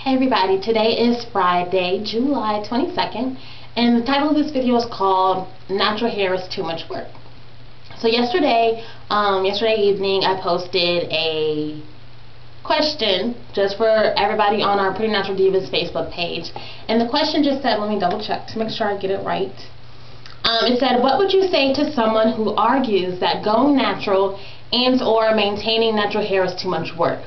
Hey everybody, today is Friday, July 22nd, and the title of this video is called Natural Hair is Too Much Work. So yesterday evening I posted a question just for everybody on our Pretty Natural Divas Facebook page, and the question just said, let me double check to make sure I get it right. It said, what would you say to someone who argues that going natural and or maintaining natural hair is too much work?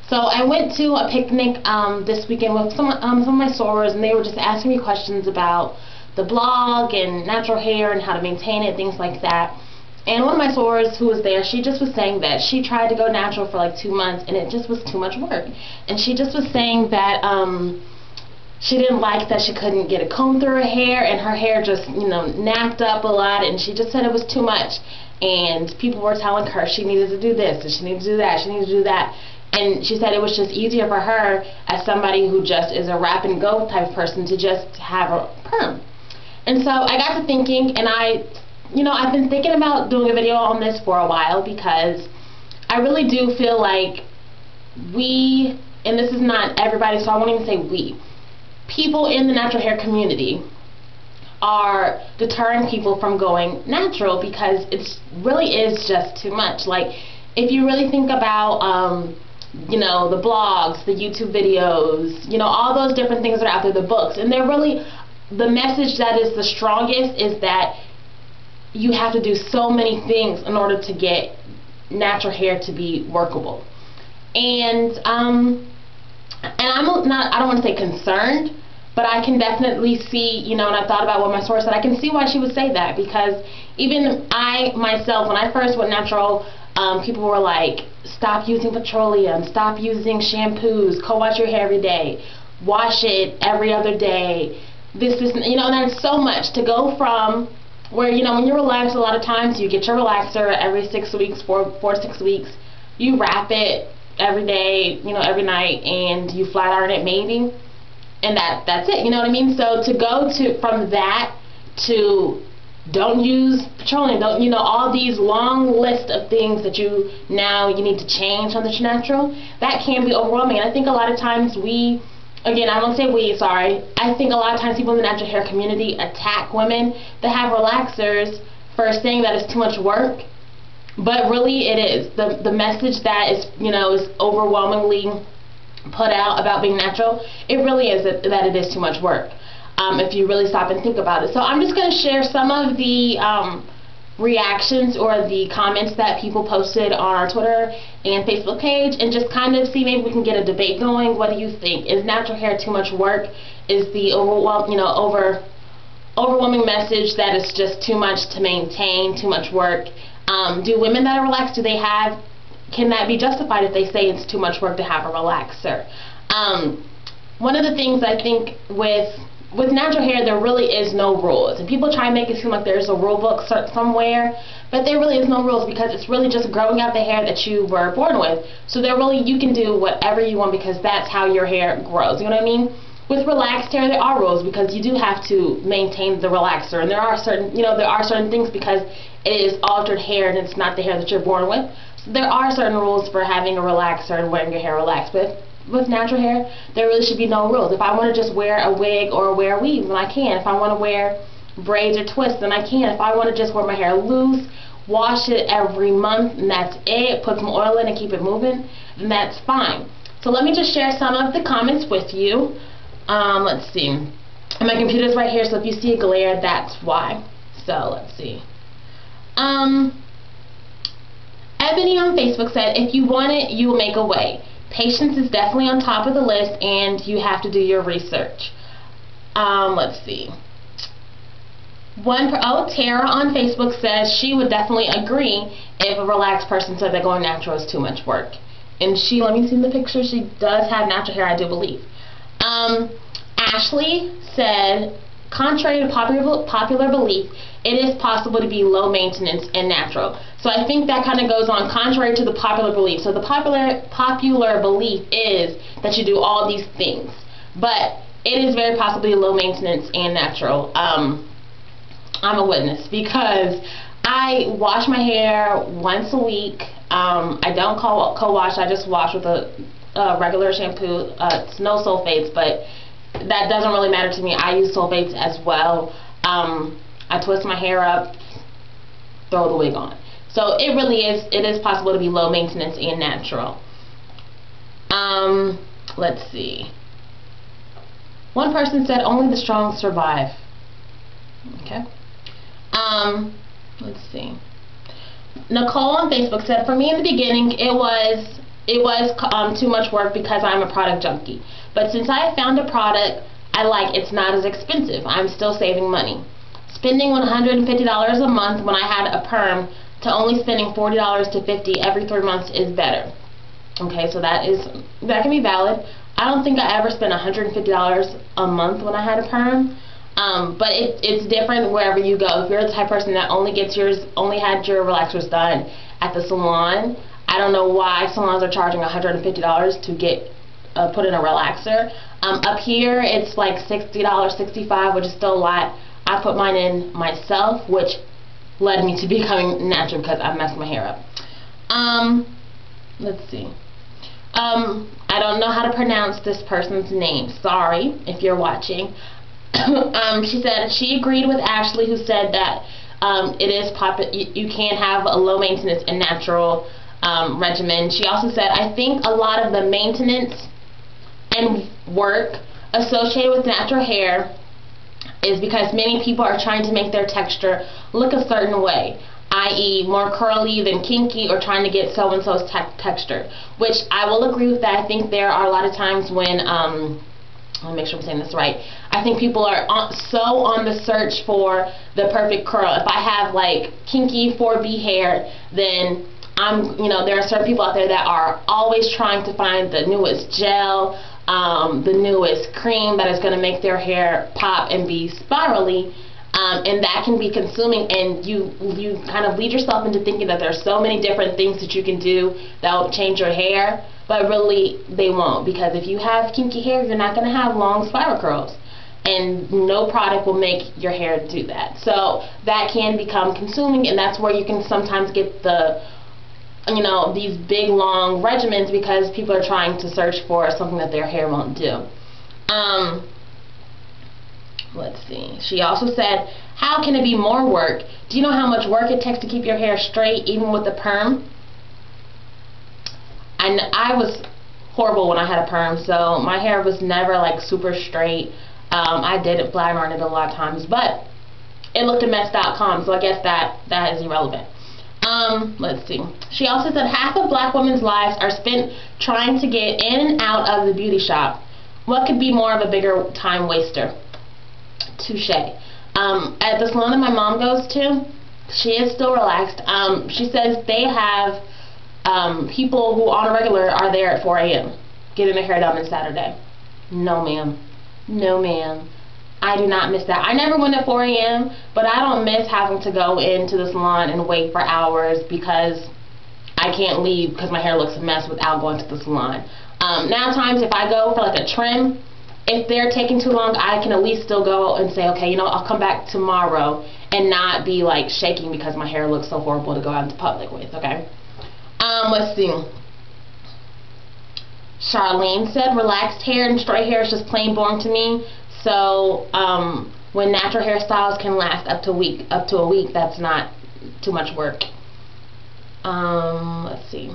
So I went to a picnic this weekend with some of my sorors, and they were just asking me questions about the blog and natural hair and how to maintain it, things like that. And one of my sorors who was there, she just was saying that she tried to go natural for like 2 months and it just was too much work. And she just was saying that she didn't like that she couldn't get a comb through her hair, and her hair just, napped up a lot, and she just said it was too much. And people were telling her she needed to do this, and she needed to do that, she needed to do that. And she said it was just easier for her, as somebody who just is a wrap and go type of person, to just have a perm. And so I got to thinking, and I've been thinking about doing a video on this for a while, because I really do feel like we, and this is not everybody, so I won't even say we, people in the natural hair community are deterring people from going natural, because it really is just too much. Like, if you really think about the blogs, the YouTube videos, all those different things that are out there, the books, and they're really, the message that is the strongest is that you have to do so many things in order to get natural hair to be workable. And I'm not, I don't want to say concerned, but I can definitely see, and I thought about what my source said, I can see why she would say that, because even I myself, when I first went natural, people were like, stop using petroleum, stop using shampoos, co-wash your hair every day, wash it every other day, and there's so much to go from where, when you're relaxed, a lot of times you get your relaxer every 6 weeks, 4 to 6 weeks, you wrap it every day, every night, and you flat iron it maybe, and that's it, you know what I mean? So to go from that to don't use petroleum, all these long list of things that you need to change on the natural, that can be overwhelming. And I think a lot of times I think a lot of times people in the natural hair community attack women that have relaxers for saying that it's too much work, but really it is. The message that is overwhelmingly put out about being natural, it really is that it is too much work. If you really stop and think about it. So I'm just going to share some of the reactions or the comments that people posted on our Twitter and Facebook page, and just kind of see, maybe we can get a debate going. What do you think? Is natural hair too much work? Is the overwhelming message that it's just too much to maintain, too much work? Do women that are relaxed, can that be justified if they say it's too much work to have a relaxer? One of the things I think with natural hair, there really is no rules, and people try and make it seem like there's a rule book somewhere, but there really is no rules, because it's really just growing out the hair that you were born with. So you can do whatever you want, because that's how your hair grows, you know what I mean? With relaxed hair, there are rules, because you do have to maintain the relaxer, and there are certain things, because it is altered hair and it's not the hair that you're born with. So there are certain rules for having a relaxer and wearing your hair relaxed. But with natural hair, there really should be no rules. If I want to just wear a wig or wear a weave, then I can. If I want to wear braids or twists, then I can. If I want to just wear my hair loose, wash it every month, and that's it, put some oil in and keep it moving, then that's fine. So let me just share some of the comments with you. Let's see. And my computer's right here, so if you see a glare, that's why. So let's see. Ebony on Facebook said, if you want it, you will make a way. Patience is definitely on top of the list, and you have to do your research. Let's see. Tara on Facebook says she would definitely agree if a relaxed person said that going natural is too much work. And let me see the picture, she does have natural hair, I do believe. Ashley said, contrary to popular belief, it is possible to be low maintenance and natural. So I think that kind of goes on contrary to the popular belief. So the popular belief is that you do all these things, but it is very possibly low maintenance and natural. I'm a witness, because I wash my hair once a week. I don't co-wash, I just wash with a regular shampoo. It's no sulfates, but that doesn't really matter to me. I use sulfates as well. I twist my hair up, throw the wig on. So it is possible to be low maintenance and natural. Let's see. One person said only the strong survive. Okay. Let's see. Nicole on Facebook said, for me in the beginning, it was too much work because I'm a product junkie. But since I have found a product I like, it's not as expensive. I'm still saving money. Spending $150 a month when I had a perm to only spending $40 to $50 every 3 months is better. Okay, so that can be valid. I don't think I ever spent $150 a month when I had a perm. But it's different wherever you go. If you're the type of person that only had your relaxers done at the salon, I don't know why salons are charging $150 to get put in a relaxer. Up here it's like $60, $65, which is still a lot. I put mine in myself, which led me to becoming natural because I messed my hair up. Let's see. I don't know how to pronounce this person's name. Sorry if you're watching. She said she agreed with Ashley, who said that you can have a low maintenance and natural regimen. She also said, I think a lot of the maintenance and work associated with natural hair is because many people are trying to make their texture look a certain way, i.e. more curly than kinky, or trying to get so-and-so's texture, which I will agree with that. I think there are a lot of times when, let me make sure I'm saying this right, I think people are so on the search for the perfect curl. If I have like kinky 4B hair, then there are certain people out there that are always trying to find the newest gel, the newest cream that is going to make their hair pop and be spirally, and that can be consuming, and you kind of lead yourself into thinking that there's so many different things that you can do that will change your hair, but really they won't, because if you have kinky hair, you're not going to have long spiral curls, and no product will make your hair do that. So that can become consuming, and that's where you can sometimes get these big long regimens, because people are trying to search for something that their hair won't do. Let's see. She also said, how can it be more work? Do you know how much work it takes to keep your hair straight, even with the perm? I was horrible when I had a perm, so my hair was never like super straight. I did flat iron it a lot of times, but it looked a mess.com, so I guess that is irrelevant. Let's see. She also said half of black women's lives are spent trying to get in and out of the beauty shop. What could be more of a bigger time waster? Touche. At the salon that my mom goes to, she is still relaxed. She says they have people who on a regular are there at 4 a.m. getting their hair done on Saturday. No ma'am. No ma'am. I do not miss that. I never went at 4 a.m., but I don't miss having to go into the salon and wait for hours because I can't leave because my hair looks a mess without going to the salon. Now times if I go for like a trim, if they're taking too long, I can at least still go and say, okay, I'll come back tomorrow, and not be like shaking because my hair looks so horrible to go out into public with, okay? Let's see. Charlene said, relaxed hair and straight hair is just plain boring to me. So when natural hairstyles can last up to a week, that's not too much work. Let's see.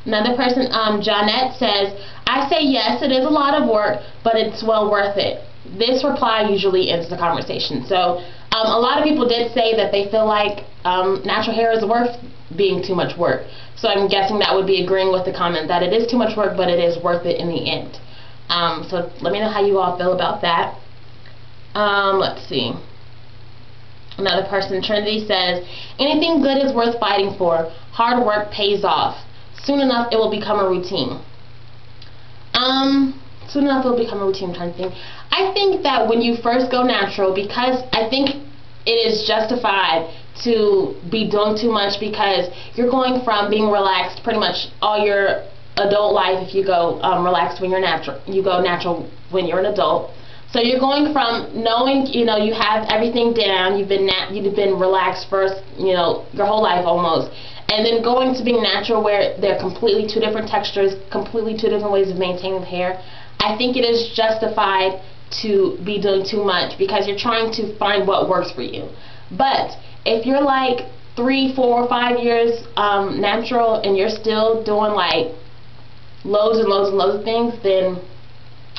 Another person, Jonette says, I say yes, it is a lot of work, but it's well worth it. This reply usually ends the conversation. So a lot of people did say that they feel like natural hair is worth being too much work. So I'm guessing that would be agreeing with the comment that it is too much work, but it is worth it in the end. So let me know how you all feel about that. Let's see. Another person, Trinity, says, anything good is worth fighting for. Hard work pays off. Soon enough, it will become a routine. Soon enough, it will become a routine. I'm trying to think. I think that when you first go natural, because I think it is justified to be doing too much, because you're going from being relaxed pretty much all your adult life. If you go relaxed when you're natural, you go natural when you're an adult. So you're going from knowing, you know, you have everything down, you've been relaxed first, you know, your whole life almost, and then going to being natural where they're completely two different textures, completely two different ways of maintaining the hair. I think it is justified to be doing too much because you're trying to find what works for you. But if you're like 3, 4, 5 years natural and you're still doing like loads and loads and loads of things, then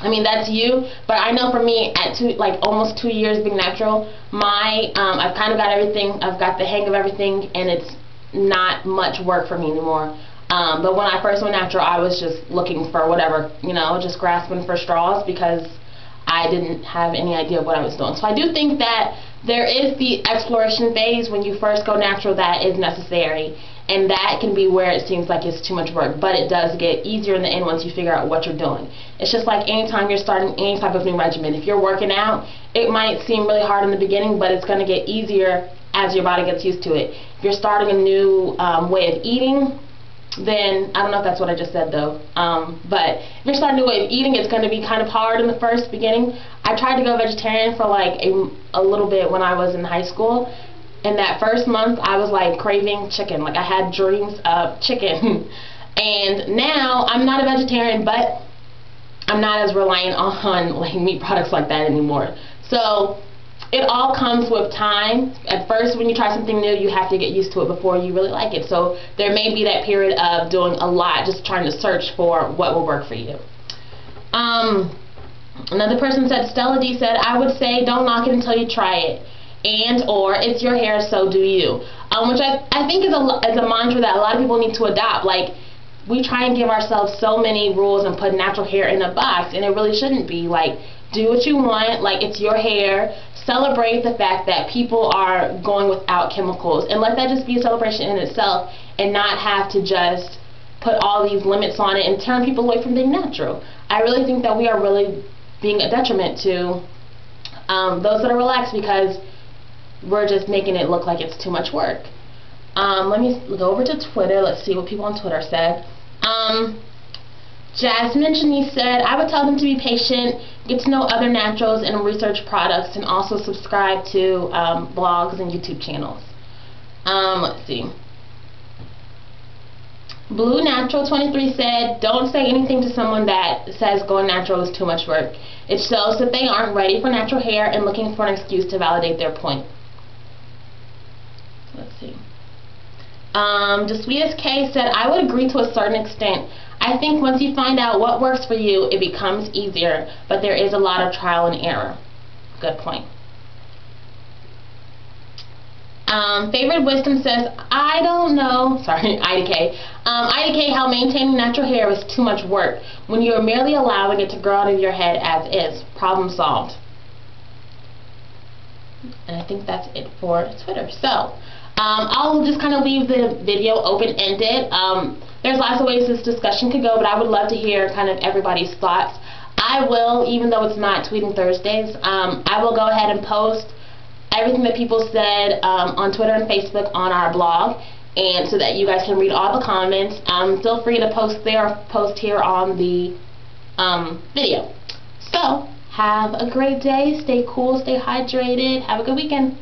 I mean, that's you. But I know for me, at almost 2 years being natural, I've kind of got everything. I've got the hang of everything, and it's not much work for me anymore. But when I first went natural, I was just looking for whatever, you know, just grasping for straws because I didn't have any idea of what I was doing. So I do think that there is the exploration phase when you first go natural that is necessary, and that can be where it seems like it's too much work, but it does get easier in the end once you figure out what you're doing. It's just like anytime you're starting any type of new regimen. If you're working out, it might seem really hard in the beginning, but it's going to get easier as your body gets used to it. If you're starting a new way of eating, then, I don't know if that's what I just said though, but if you're starting a new way of eating, it's going to be kind of hard in the first beginning. I tried to go vegetarian for like a little bit when I was in high school, and that first month I was like craving chicken, like I had dreams of chicken. And now I'm not a vegetarian, but I'm not as reliant on like meat products like that anymore. So it all comes with time. At first, when you try something new, you have to get used to it before you really like it. So there may be that period of doing a lot, just trying to search for what will work for you. Another person said, Stella D said, I would say don't knock it until you try it. And or it's your hair, so do you. Which I think is a mantra that a lot of people need to adopt. Like, we try and give ourselves so many rules and put natural hair in a box, and it really shouldn't be. Like, do what you want, like it's your hair. Celebrate the fact that people are going without chemicals, and let that just be a celebration in itself, and not have to just put all these limits on it and turn people away from being natural. I really think that we are really being a detriment to those that are relaxed because we're just making it look like it's too much work. Let me go over to Twitter. Let's see what people on Twitter said. Jasmine Janice said, I would tell them to be patient, get to know other naturals and research products, and also subscribe to blogs and YouTube channels. Let's see. Blue Natural 23 said, don't say anything to someone that says going natural is too much work. It shows that they aren't ready for natural hair and looking for an excuse to validate their point. Let's see. The Sweetest K said, I would agree to a certain extent. I think once you find out what works for you, it becomes easier, but there is a lot of trial and error. Good point. Favorite Wisdom says, I don't know, sorry, IDK. IDK, how maintaining natural hair is too much work when you are merely allowing it to grow out of your head as is. Problem solved. And I think that's it for Twitter. So, I'll just kind of leave the video open-ended. There's lots of ways this discussion could go, but I would love to hear kind of everybody's thoughts. I will, even though it's not Tweeting Thursdays, I will go ahead and post everything that people said on Twitter and Facebook on our blog, and so that you guys can read all the comments. Feel free to post there or post here on the video. So, have a great day, stay cool, stay hydrated, have a good weekend.